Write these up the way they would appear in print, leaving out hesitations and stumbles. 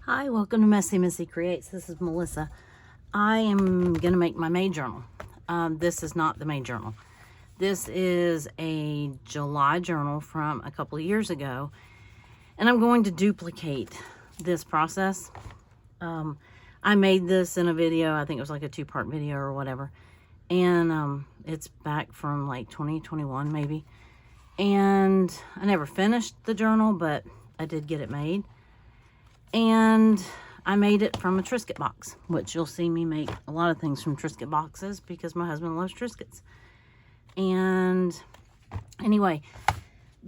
Hi, welcome to Messy Missy Creates. This is Melissa. I am going to make my May journal. This is not the May journal. This is a July journal from a couple of years ago. And I'm going to duplicate this process. I made this in a video. I think it was like a 2-part video or whatever. And it's back from like 2021 maybe. And I never finished the journal, but I did get it made. And I made it from a Triscuit box, which you'll see me make a lot of things from Triscuit boxes because my husband loves Triscuits. And anyway,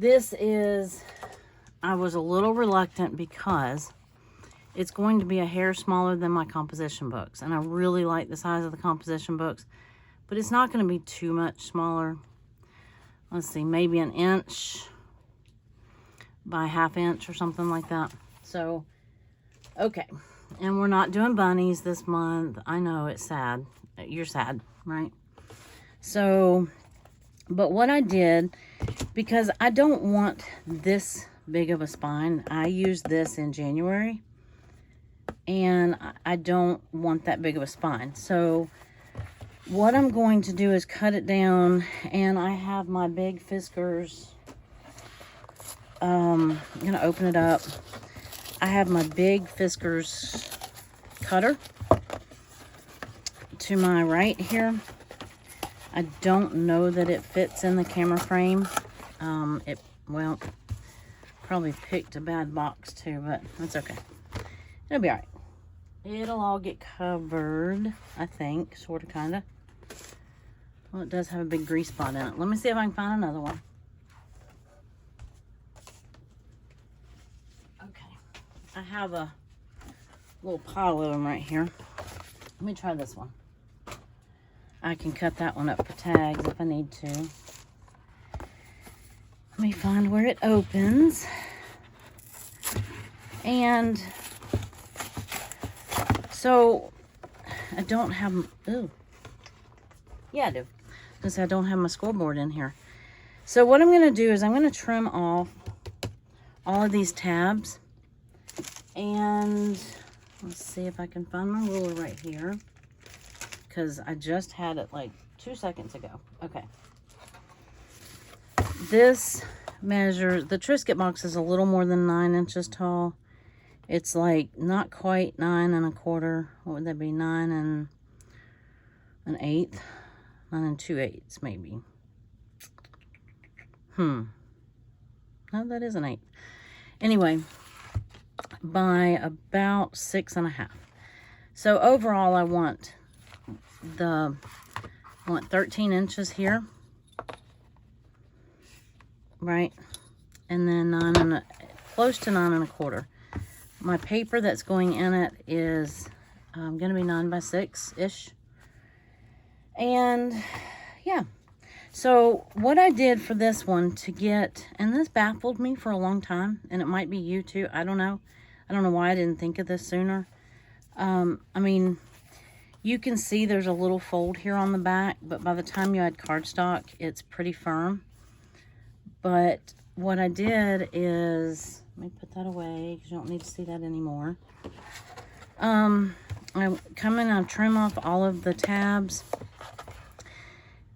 I was a little reluctant because it's going to be a hair smaller than my composition books. And I really like the size of the composition books, but it's not going to be too much smaller. Let's see, maybe an inch by ½ inch or something like that. So, okay, and we're not doing bunnies this month. I know it's sad. You're sad, right? So, but what I did, because I don't want this big of a spine, I used this in January, and I don't want that big of a spine. So, what I'm going to do is cut it down, and I have my big Fiskars. I'm going to open it up. I have my big Fiskars cutter to my right here. I don't know that it fits in the camera frame. Well, probably picked a bad box too, but that's okay. It'll be all right. It'll all get covered, I think, sort of, kind of. Well, it does have a big grease spot in it. Let me see if I can find another one. I have a little pile of them right here. Let me try this one. I can cut that one up for tags if I need to. Let me find where it opens. And so I don't have, ooh. Yeah, I do. Because I don't have my scoreboard in here. So what I'm going to do is I'm going to trim off all of these tabs. And let's see if I can find my ruler right here, because I just had it like 2 seconds ago. Okay. This measures, the Triscuit box is a little more than 9 inches tall. It's like not quite 9 1/4. What would that be? 9 1/8. 9 2/8 maybe. No, that is an 1/8. Anyway, by about 6 1/2. So overall I want 13 inches here, right? And then close to 9 1/4. My paper that's going in it is going to be 9 by 6 ish. And yeah, so what I did for this one to get, and this baffled me for a long time, and it might be you too, I don't know. I don't know why I didn't think of this sooner. I mean, you can see there's a little fold here on the back, but by the time you add cardstock, it's pretty firm. But what I did is, let me put that away because you don't need to see that anymore. I come in and I trim off all of the tabs,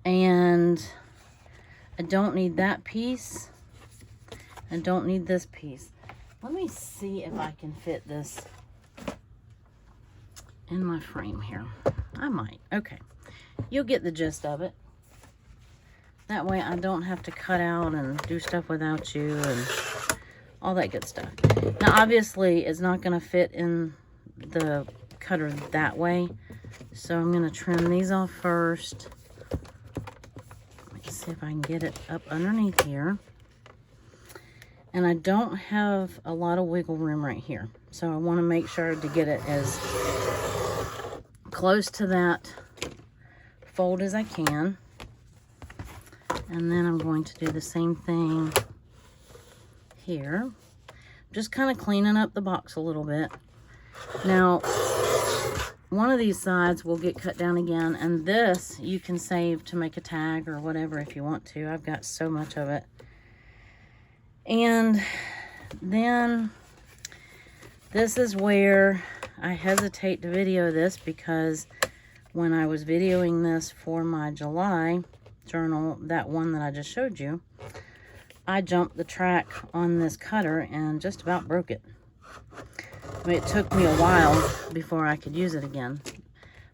and I don't need that piece. I don't need this piece. Let me see if I can fit this in my frame here. I might. Okay. You'll get the gist of it. That way I don't have to cut out and do stuff without you and all that good stuff. Now, obviously, it's not going to fit in the cutter that way. So I'm going to trim these off first. Let me see if I can get it up underneath here. And I don't have a lot of wiggle room right here. So I want to make sure to get it as close to that fold as I can. And then I'm going to do the same thing here. Just kind of cleaning up the box a little bit. Now, one of these sides will get cut down again. And this you can save to make a tag or whatever if you want to. I've got so much of it. And then This is where I hesitate to video this, because when I was videoing this for my July journal, that one that I just showed you, I jumped the track on this cutter and just about broke it. I mean, it took me a while before I could use it again.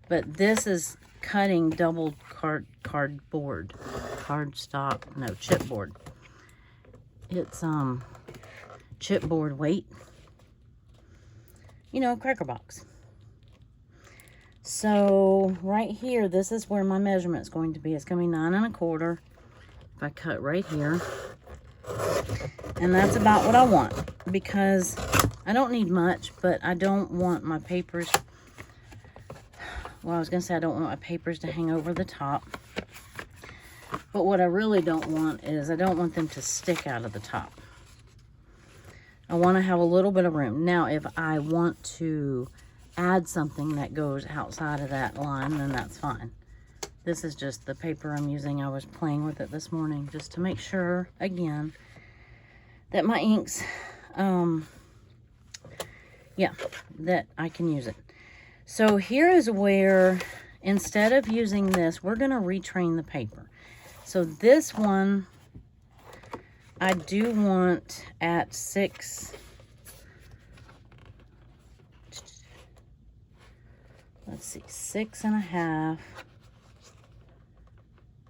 But this is cutting double chipboard. It's chipboard weight. You know, cracker box. So right here, this is where my measurement is going to be. It's going to be 9 1/4. If I cut right here. And that's about what I want, because I don't need much, but I don't want my papers, well, I was going to say I don't want my papers to hang over the top. But what I really don't want is, I don't want them to stick out of the top. I want to have a little bit of room. Now, if I want to add something that goes outside of that line, then that's fine. This is just the paper I'm using. I was playing with it this morning just to make sure, again, that my inks, yeah, that I can use it. So here is where, instead of using this, we're going to retrain the paper. So this one, I do want at 6, let's see, 6 1/2.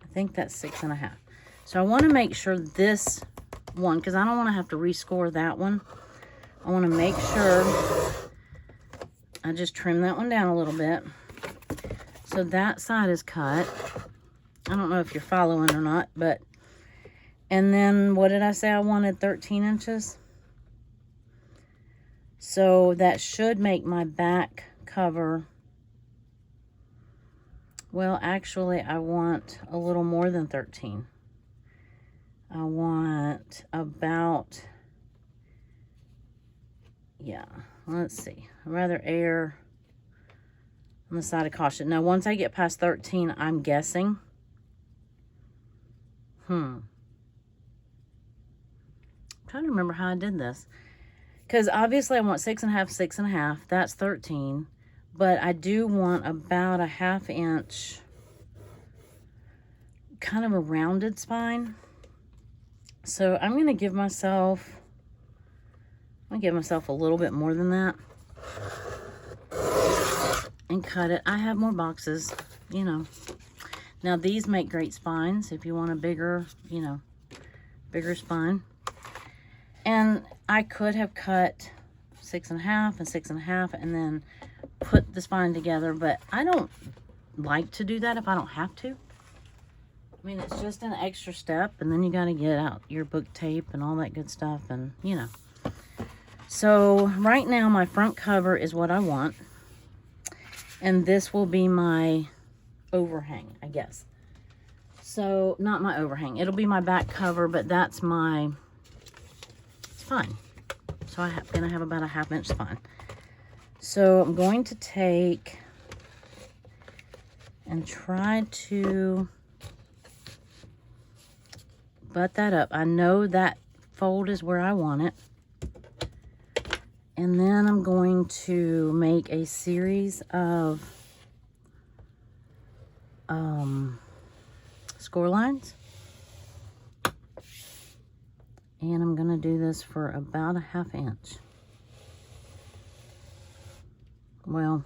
I think that's 6 1/2. So I want to make sure this one, because I don't want to have to rescore that one. I want to make sure I just trim that one down a little bit. So that side is cut. I don't know if you're following or not, but, and then what did I say? I wanted 13 inches. So that should make my back cover, well, actually, I want a little more than 13. I want about, yeah, let's see. I'd rather err on the side of caution. Now, once I get past 13, I'm guessing. I'm trying to remember how I did this. Because obviously I want 6 1/2, 6 1/2. That's 13. But I do want about a 1/2 inch, kind of a rounded spine. So I'm going to give myself, a little bit more than that. And cut it. I have more boxes, you know. Now these make great spines if you want a bigger, you know, bigger spine. And I could have cut 6 1/2 and 6 1/2 and then put the spine together, but I don't like to do that if I don't have to. I mean, it's just an extra step, and then you got to get out your book tape and all that good stuff, and you know. So right now my front cover is what I want, and this will be my overhang, I guess. So not my overhang, it'll be my back cover, but that's my spine. So I'm gonna have about a 1/2 inch spine. So I'm going to take and try to butt that up. I know that fold is where I want it. And then I'm going to make a series of score lines. And I'm going to do this for about a 1/2 inch. Well,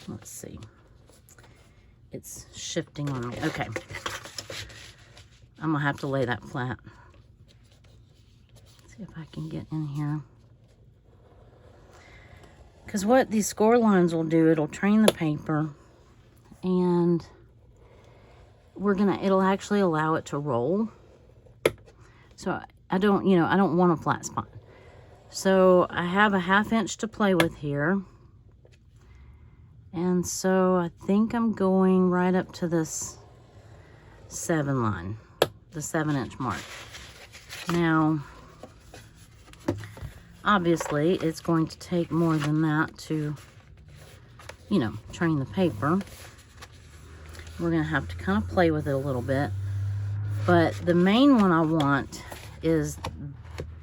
let's see. It's shifting on me. Okay. I'm going to have to lay that flat. Let's see if I can get in here. Because what these score lines will do, it'll train the paper, and it'll actually allow it to roll. So I don't want a flat spine. So I have a 1/2 inch to play with here. And so I think I'm going right up to this 7 line, the 7 inch mark. Now, obviously it's going to take more than that to, you know, train the paper. We're going to have to kind of play with it a little bit. But the main one I want is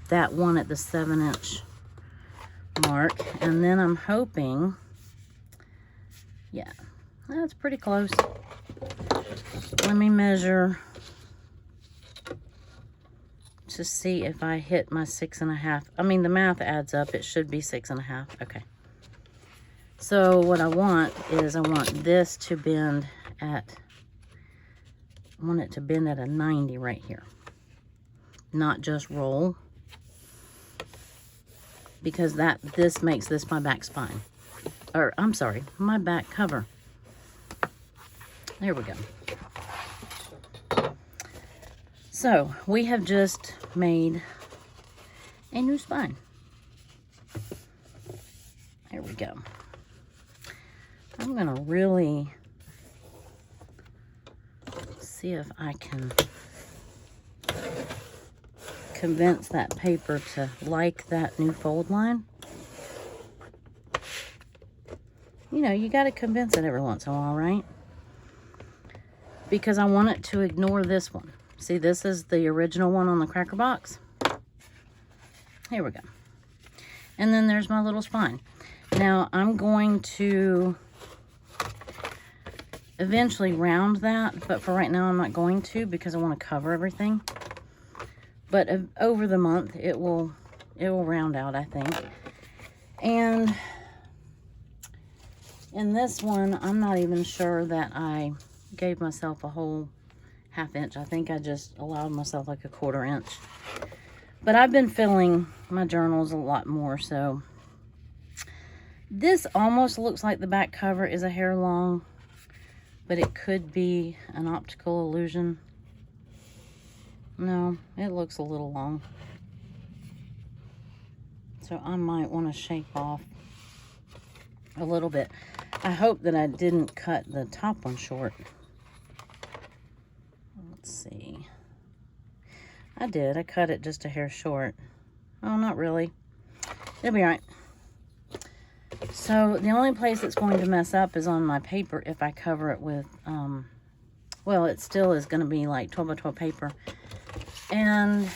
that one at the 7-inch mark. And then I'm hoping, yeah, that's pretty close. Let me measure to see if I hit my 6.5. I mean, the math adds up. It should be 6.5. Okay. So what I want is I want this to bend at, I want it to bend at a 90 right here. Not just roll. Because this makes this my back spine. Or, I'm sorry, my back cover. There we go. So, we have just made a new spine. There we go. I'm going to really see if I can convince that paper to like that new fold line. You know, you got to convince it every once in a while, right? Because I want it to ignore this one. See, this is the original one on the cracker box. Here we go. And then there's my little spine. Now, I'm going to eventually round that, but for right now, I'm not going to because I want to cover everything. But over the month, it will round out, I think. And in this one, I'm not even sure that I gave myself a whole 1/2 inch. I think I just allowed myself like a 1/4 inch. But I've been filling my journals a lot more, so this almost looks like the back cover is a hair long, but it could be an optical illusion. No, it looks a little long. So I might want to shape off a little bit. I hope that I didn't cut the top one short. Let's see. I did. I cut it just a hair short. Oh, not really. It'll be all right. So the only place it's going to mess up is on my paper if I cover it with, well, it still is going to be like 12 by 12 paper. And,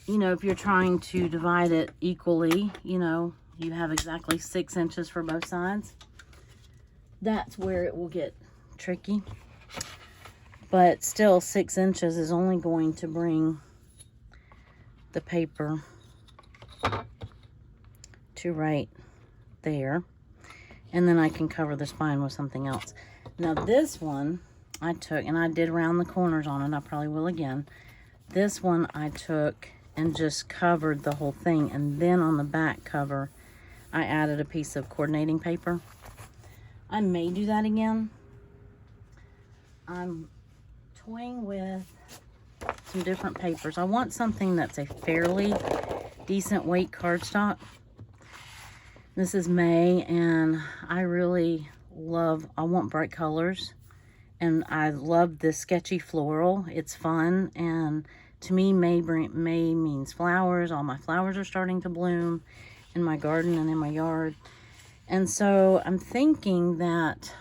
you know, if you're trying to divide it equally, you know, you have exactly 6 inches for both sides. That's where it will get tricky. But still, 6 inches is only going to bring the paper to right there. And then I can cover the spine with something else. Now this one I took, and I did round the corners on it. I probably will again. This one I took and just covered the whole thing. And then on the back cover, I added a piece of coordinating paper. I may do that again. I'm toying with some different papers. I want something that's a fairly decent weight cardstock. This is May, and I really love, I want bright colors. And I love this sketchy floral. It's fun, and to me, May means flowers. All my flowers are starting to bloom in my garden and in my yard. And so I'm thinking that,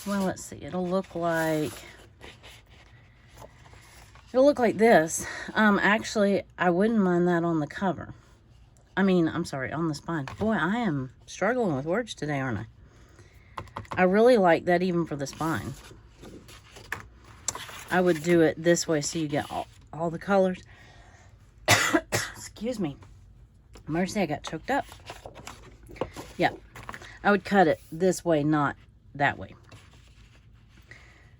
well, let's see, it'll look like this. Actually, I wouldn't mind that on the cover. I mean, I'm sorry, on the spine. Boy, I am struggling with words today, aren't I? I really like that even for the spine. I would do it this way so you get all the colors. Excuse me. Mercy, I got choked up. Yeah, I would cut it this way, not that way.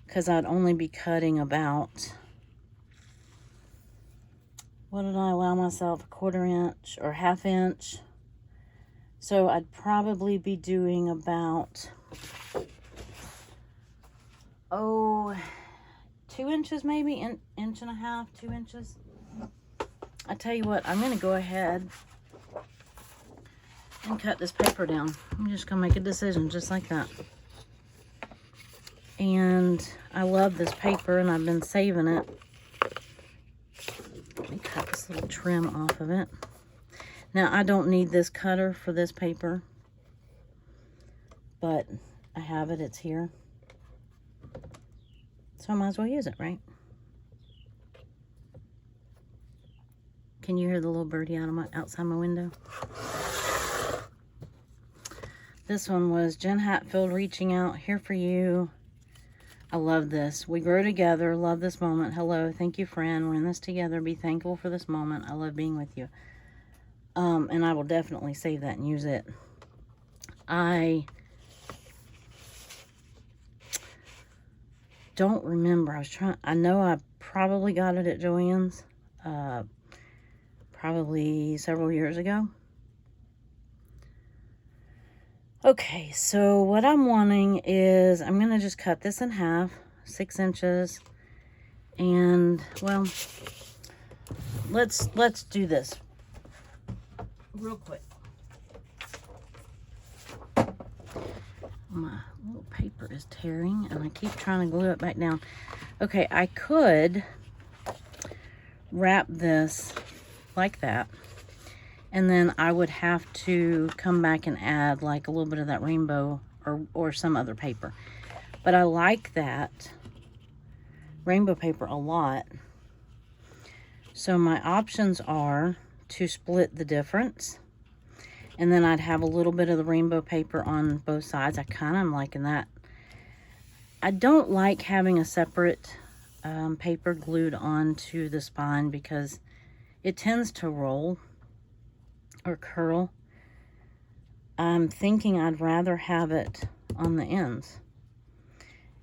Because I'd only be cutting about, what did I allow myself? 1/4 inch or 1/2 inch. So I'd probably be doing about, 2 inches maybe, inch and a half, 2 inches. I tell you what, I'm going to go ahead and cut this paper down. I'm just going to make a decision just like that. And I love this paper, and I've been saving it. Let me cut this little trim off of it. Now, I don't need this cutter for this paper, but I have it. It's here. So I might as well use it, right? Can you hear the little birdie outside my window? This one was Jen Hatfield, Reaching Out, Here for You. I love this. We grow together. Love this moment. Hello. Thank you, friend. We're in this together. Be thankful for this moment. I love being with you. And I will definitely save that and use it. I don't remember. I know I probably got it at Joann's. Probably several years ago. Okay, so what I'm wanting is, I'm going to just cut this in half, 6 inches, and, well, let's do this real quick. My little paper is tearing, and I keep trying to glue it back down. Okay, I could wrap this like that. And then I would have to come back and add like a little bit of that rainbow or some other paper. But I like that rainbow paper a lot. So my options are to split the difference. And then I'd have a little bit of the rainbow paper on both sides. I kind of am liking that. I don't like having a separate paper glued onto the spine because it tends to roll or curl. I'm thinking I'd rather have it on the ends.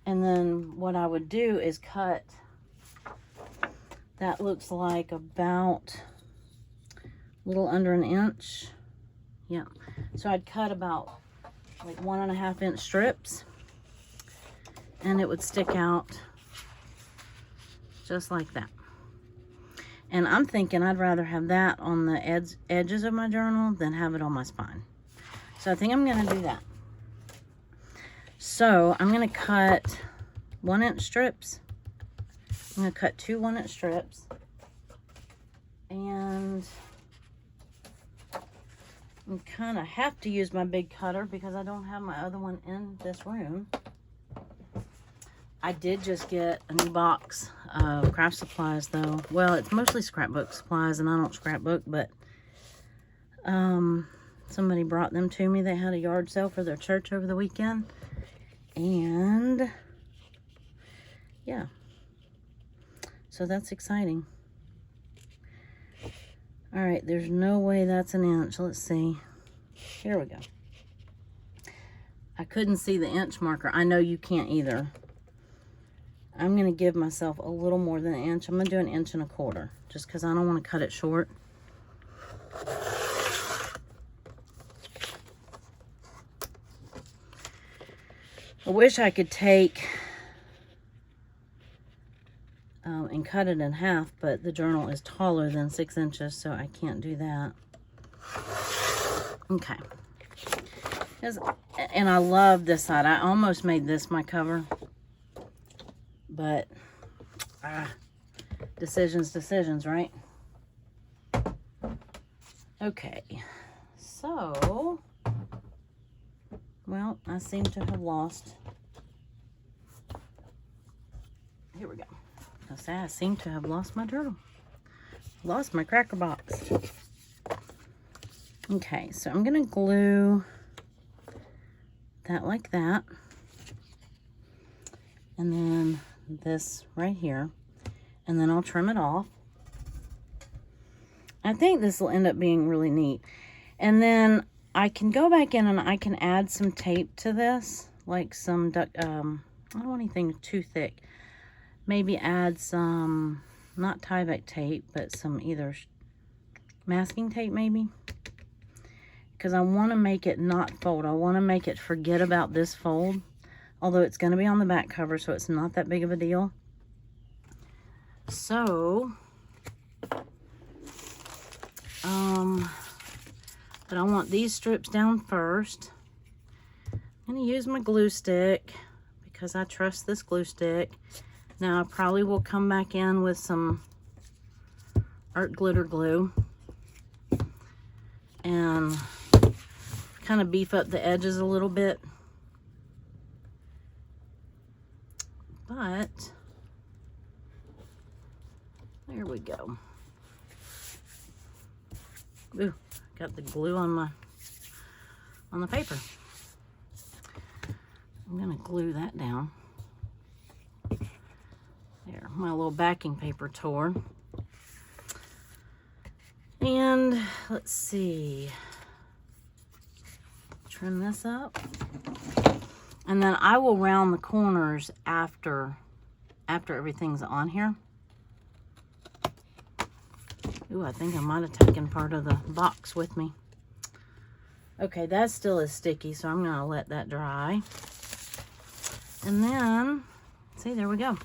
And then what I would do is cut, that looks like about a little under an inch. Yeah, so I'd cut about like 1.5 inch strips, and it would stick out just like that. And I'm thinking I'd rather have that on the edges of my journal than have it on my spine. So I think I'm going to do that. So I'm going to cut 1 inch strips. I'm going to cut 2 1 inch strips. And I kind of have to use my big cutter because I don't have my other one in this room. I did just get a new box of craft supplies though. Well, it's mostly scrapbook supplies and I don't scrapbook, but somebody brought them to me. They had a yard sale for their church over the weekend. And yeah, so that's exciting. All right, there's no way that's an inch. Let's see. Here we go. I couldn't see the inch marker. I know you can't either. I'm going to give myself a little more than an inch. I'm going to do 1 1/4 inches just because I don't want to cut it short. I wish I could take and cut it in half, but the journal is taller than 6 inches, so I can't do that. Okay. And I love this side. I almost made this my cover. But, decisions, right? Okay, so, well, I seem to have lost, here we go. I seem to have lost my journal. Lost my cracker box. Okay, so I'm going to glue that like that. And then this right here, and then I'll trim it off. I think this will end up being really neat. And then I can go back in and I can add some tape to this, like some I don't want anything too thick. Maybe add some, not Tyvek tape, but some either masking tape maybe, because I want to make it not fold. I want to make it forget about this fold. Although it's going to be on the back cover, so it's not that big of a deal. So, but I want these strips down first. I'm going to use my glue stick because I trust this glue stick. Now, I probably will come back in with some art glitter glue and kind of beef up the edges a little bit. But there we go. Ooh, got the glue on the paper. I'm gonna glue that down. There, my little backing paper tore. And let's see, trim this up. And then I will round the corners after everything's on here. Ooh, I think I might have taken part of the box with me. Okay, that still is sticky, so I'm gonna let that dry. And then, see, there we go.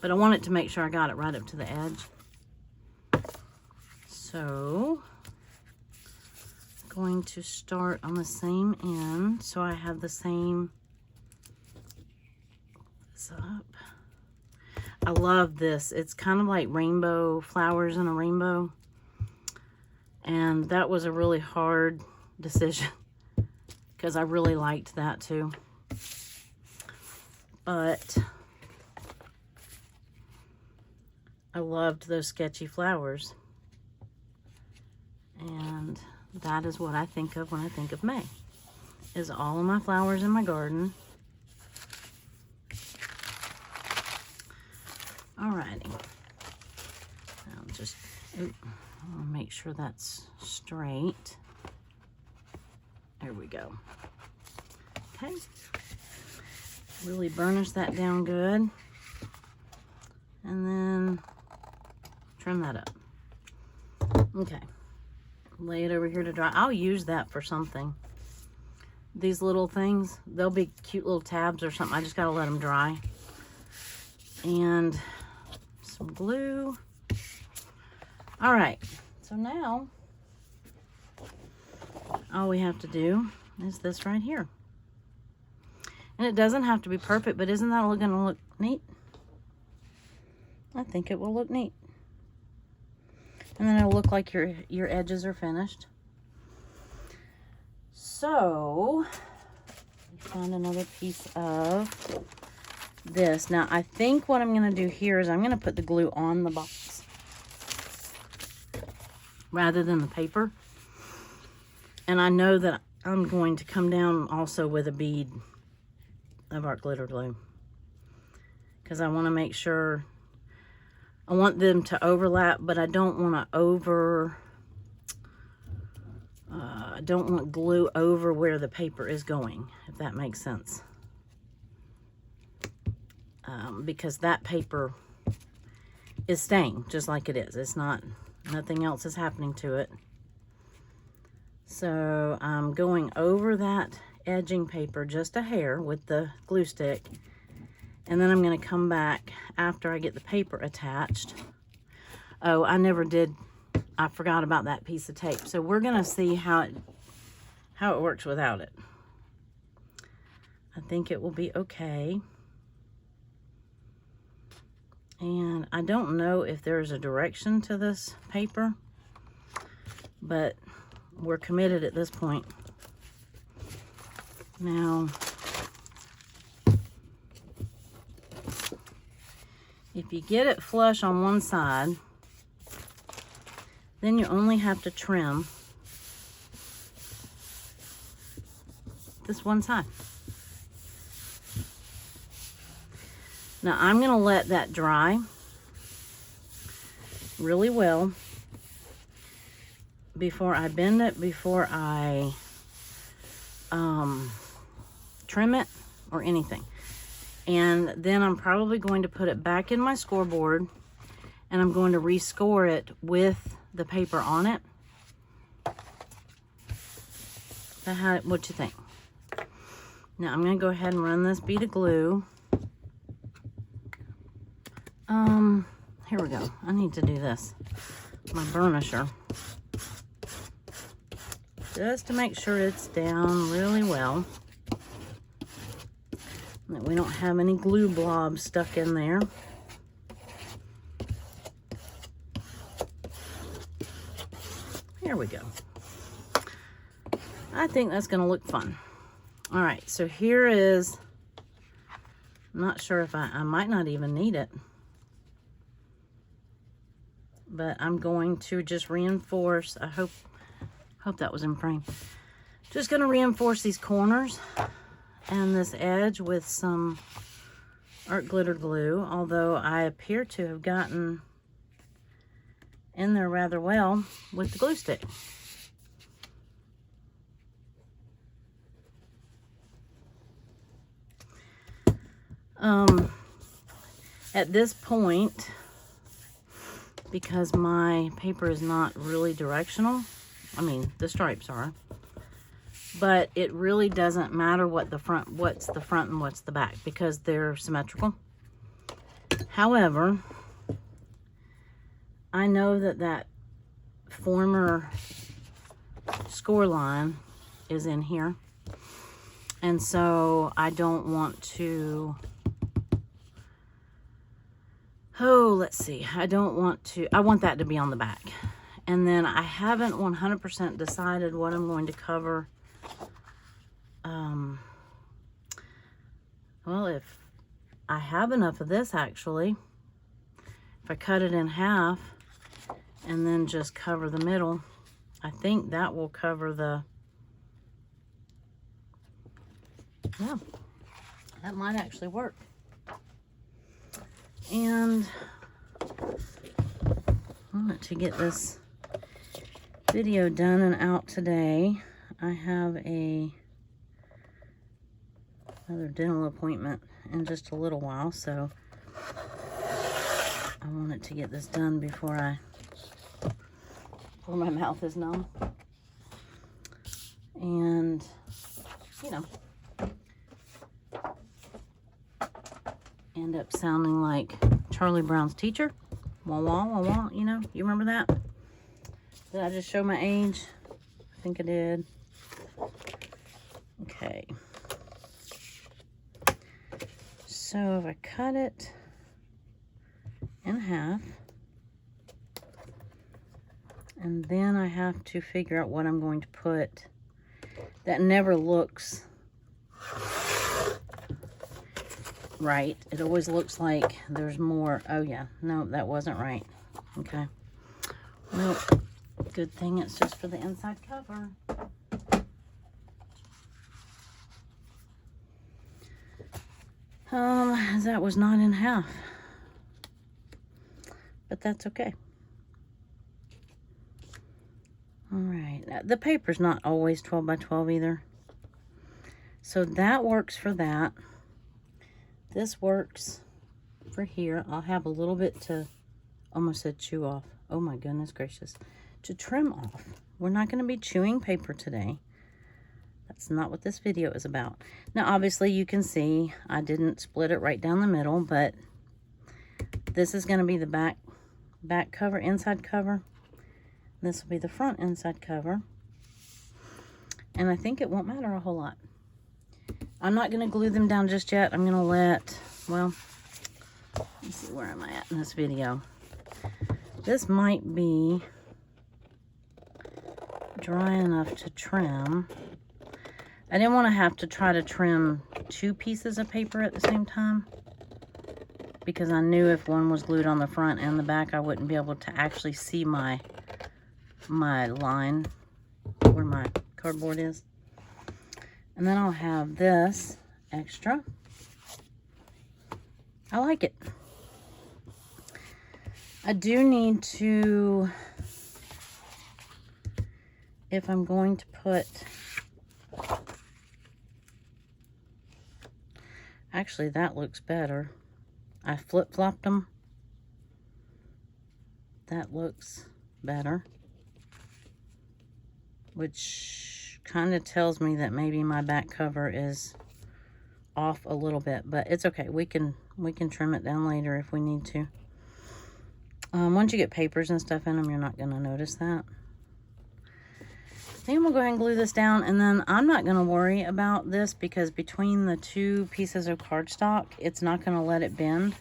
But I wanted to make sure I got it right up to the edge. So, going to start on the same end, so I have the same, this up. I love this. It's kind of like rainbow flowers in a rainbow. And that was a really hard decision because I really liked that too. But I loved those sketchy flowers. And that is what I think of when I think of May, is all of my flowers in my garden. Alrighty. I'll just I'll make sure that's straight. There we go. Okay. Really burnish that down good. And then trim that up. Okay. Lay it over here to dry. I'll use that for something. These little things, they'll be cute little tabs or something. I just gotta let them dry. And some glue. All right, so now all we have to do is this right here. And it doesn't have to be perfect, but isn't that gonna look neat? I think it will look neat. And then it'll look like your edges are finished. So, find another piece of this. Now, I think what I'm going to do here is I'm going to put the glue on the box rather than the paper. And I know that I'm going to come down also with a bead of our glitter glue, because I want to make sure, I want them to overlap, but I don't want to I don't want glue over where the paper is going, if that makes sense. Because that paper is staying just like it is. It's not, nothing else is happening to it. So I'm going over that edging paper just a hair with the glue stick. And then I'm going to come back after I get the paper attached. Oh, I forgot about that piece of tape. So we're going to see how it works without it. I think it will be okay. And I don't know if there's a direction to this paper, but we're committed at this point. Now, if you get it flush on one side, then you only have to trim this one side. Now I'm going to let that dry really well before I bend it, before I trim it or anything. And then I'm probably going to put it back in my scoreboard, and I'm going to rescore it with the paper on it. What you think? Now I'm going to go ahead and run this bead of glue. Here we go. I need to do this. My burnisher. Just to make sure it's down really well. That we don't have any glue blobs stuck in there. Here we go. I think that's going to look fun. All right, so here is, I'm not sure if I might not even need it. but I'm going to just reinforce. I hope that was in frame. Just going to reinforce these corners and this edge with some art glitter glue, although I appear to have gotten in there rather well with the glue stick. At this point, because my paper is not really directional, I mean, the stripes are, but it really doesn't matter what's the front and what's the back, because they're symmetrical. However, I know that former score line is in here, and so I don't want to, let's see, I want that to be on the back. And then I haven't 100% decided what I'm going to cover. Well, if I have enough of this, actually, if I cut it in half and then just cover the middle, I think that will cover the, yeah, that might actually work. And I want to get this video done and out today. I have another dental appointment in just a little while, so I wanted to get this done before my mouth is numb. And, you know, end up sounding like Charlie Brown's teacher. Wah, wah, wah, wah, you know, you remember that? Did I just show my age? I think I did. Okay. So if I cut it in half, and then I have to figure out what I'm going to put that never looks right. It always looks like there's more. Oh yeah, no, that wasn't right. Okay. Well, good thing it's just for the inside cover. That was not in half, but that's okay. All right, the paper's not always 12 by 12 either, so that works for that. This works for here. I'll have a little bit to, almost said chew off. Oh my goodness gracious, to trim off. We're not going to be chewing paper today. That's not what this video is about. Now, obviously, you can see I didn't split it right down the middle, but this is going to be the back cover, inside cover. This will be the front inside cover. And I think it won't matter a whole lot. I'm not going to glue them down just yet. I'm going to let, well, let's see where am I at in this video. This might be dry enough to trim. I didn't want to have to try to trim two pieces of paper at the same time, because I knew if one was glued on the front and the back, I wouldn't be able to actually see my line where my cardboard is. And then I'll have this extra. I like it. I do need to, if I'm going to put, actually that looks better. I flip-flopped them. That looks better, which kind of tells me that maybe my back cover is off a little bit, but it's okay. We can trim it down later if we need to. Once you get papers and stuff in them, you're not going to notice that. Then we'll go ahead and glue this down, and then I'm not going to worry about this because between the two pieces of cardstock, it's not going to let it bend.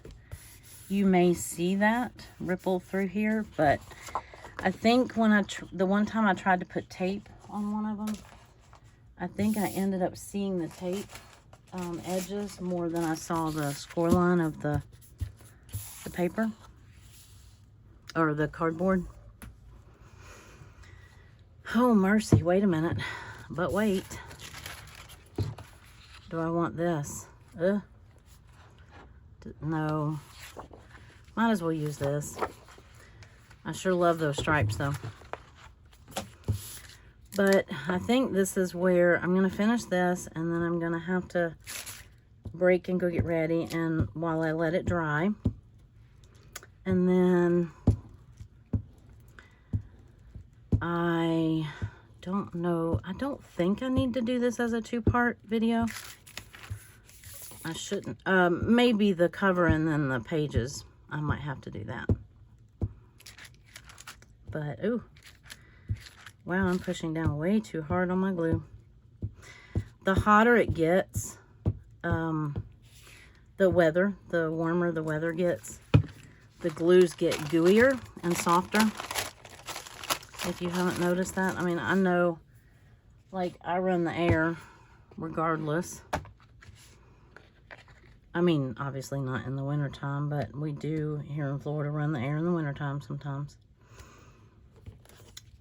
You may see that ripple through here, but I think when the one time I tried to put tape on one of them, I think I ended up seeing the tape edges more than I saw the score line of the paper. or the cardboard. Oh, mercy. Wait a minute. But wait. Do I want this? No. Might as well use this. I sure love those stripes, though. But I think this is where I'm going to finish this, and then I'm going to have to break and go get ready, and while I let it dry. And then I don't know. I don't think I need to do this as a two-part video. I shouldn't. Maybe the cover and then the pages. I might have to do that. But, ooh. Wow, I'm pushing down way too hard on my glue. The hotter it gets, the warmer the weather gets, the glues get gooier and softer. If you haven't noticed that. I mean, I know, like, I run the air regardless. I mean, obviously not in the wintertime, but we do here in Florida run the air in the wintertime sometimes.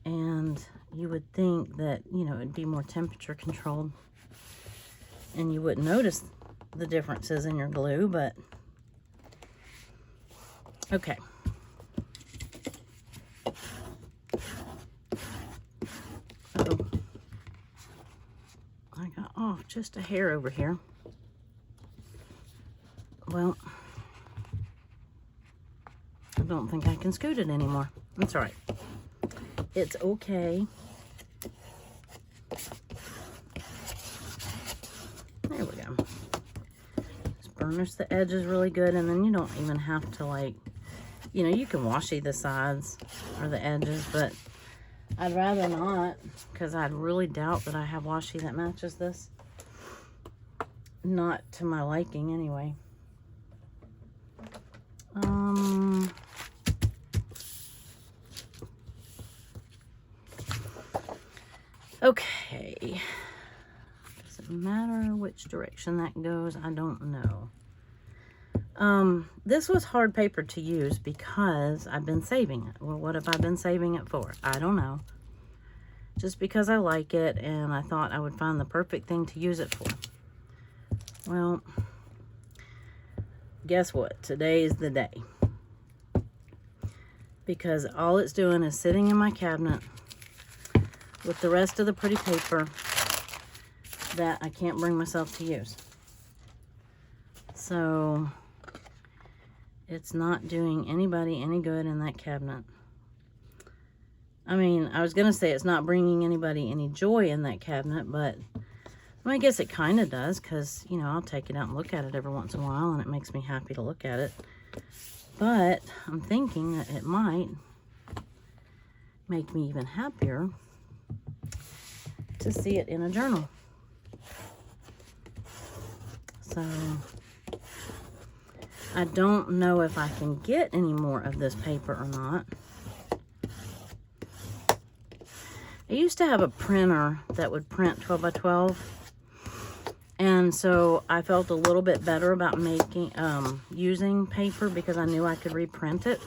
And you would think that, you know, it'd be more temperature controlled and you wouldn't notice the differences in your glue, but okay. Uh-oh. I got off just a hair over here. Well, I don't think I can scoot it anymore. That's all right. It's okay. There we go. Just burnish the edges really good, and then you don't even have to, like, you know, you can washi the sides or the edges, but I'd rather not, because I'd really doubt that I have washi that matches this. Not to my liking, anyway. Okay. Does it matter which direction that goes? I don't know. This was hard paper to use because I've been saving it. Well, what have I been saving it for? I don't know. Just because I like it and I thought I would find the perfect thing to use it for. Well, guess what? Today is the day. Because all it's doing is sitting in my cabinet with the rest of the pretty paper that I can't bring myself to use. So it's not doing anybody any good in that cabinet. I mean, I was going to say it's not bringing anybody any joy in that cabinet, but I guess it kind of does, because, you know, I'll take it out and look at it every once in a while, and it makes me happy to look at it. But I'm thinking that it might make me even happier to see it in a journal. So I don't know if I can get any more of this paper or not. I used to have a printer that would print 12 by 12. And so I felt a little bit better about using paper because I knew I could reprint it.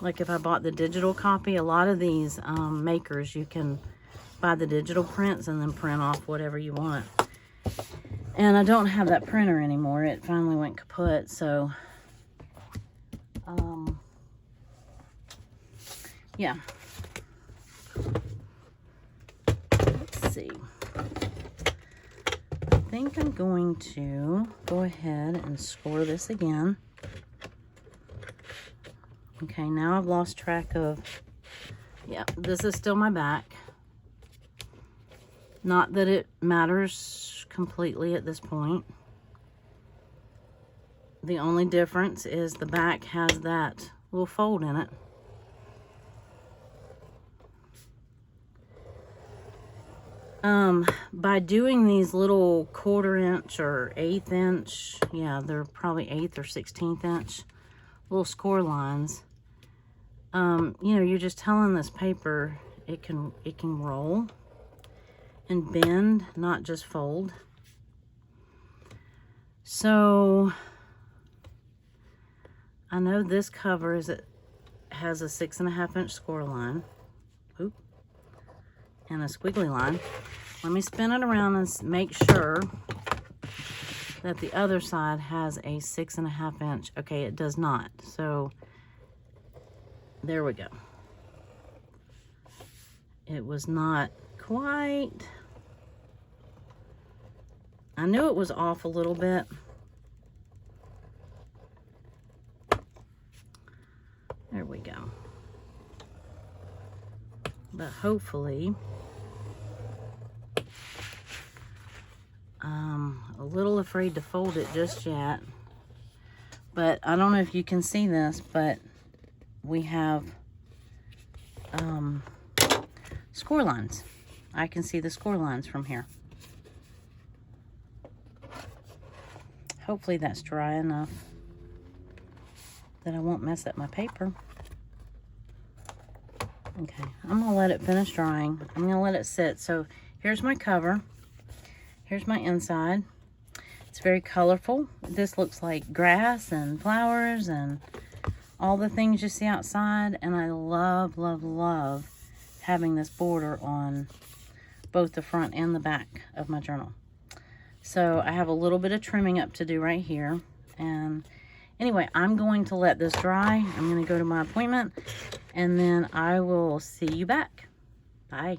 Like if I bought the digital copy, a lot of these makers, you can buy the digital prints and then print off whatever you want. And I don't have that printer anymore. It finally went kaput, so yeah. Let's see. I think I'm going to go ahead and score this again. Okay, now I've lost track of, yeah, this is still my back. Not that it matters completely at this point. The only difference is the back has that little fold in it. By doing these little 1/4 inch or 1/8 inch, yeah, they're probably 1/8 or 16th inch little score lines, you know, you're just telling this paper it can roll and bend, not just fold. So I know this cover is at has a 6.5 inch score line. Oop. And a squiggly line. Let me spin it around and make sure that the other side has a 6.5 inch. Okay, it does not. So there we go. It was not quite. I knew it was off a little bit. There we go. But hopefully, I'm a little afraid to fold it just yet. But I don't know if you can see this, but we have score lines. I can see the score lines from here. Hopefully that's dry enough that I won't mess up my paper. Okay, I'm gonna let it finish drying. I'm gonna let it sit. So here's my cover. Here's my inside. It's very colorful. This looks like grass and flowers and all the things you see outside. And I love, love, love having this border on both the front and the back of my journal. So I have a little bit of trimming up to do right here. And anyway, I'm going to let this dry. I'm going to go to my appointment, and then I will see you back. Bye.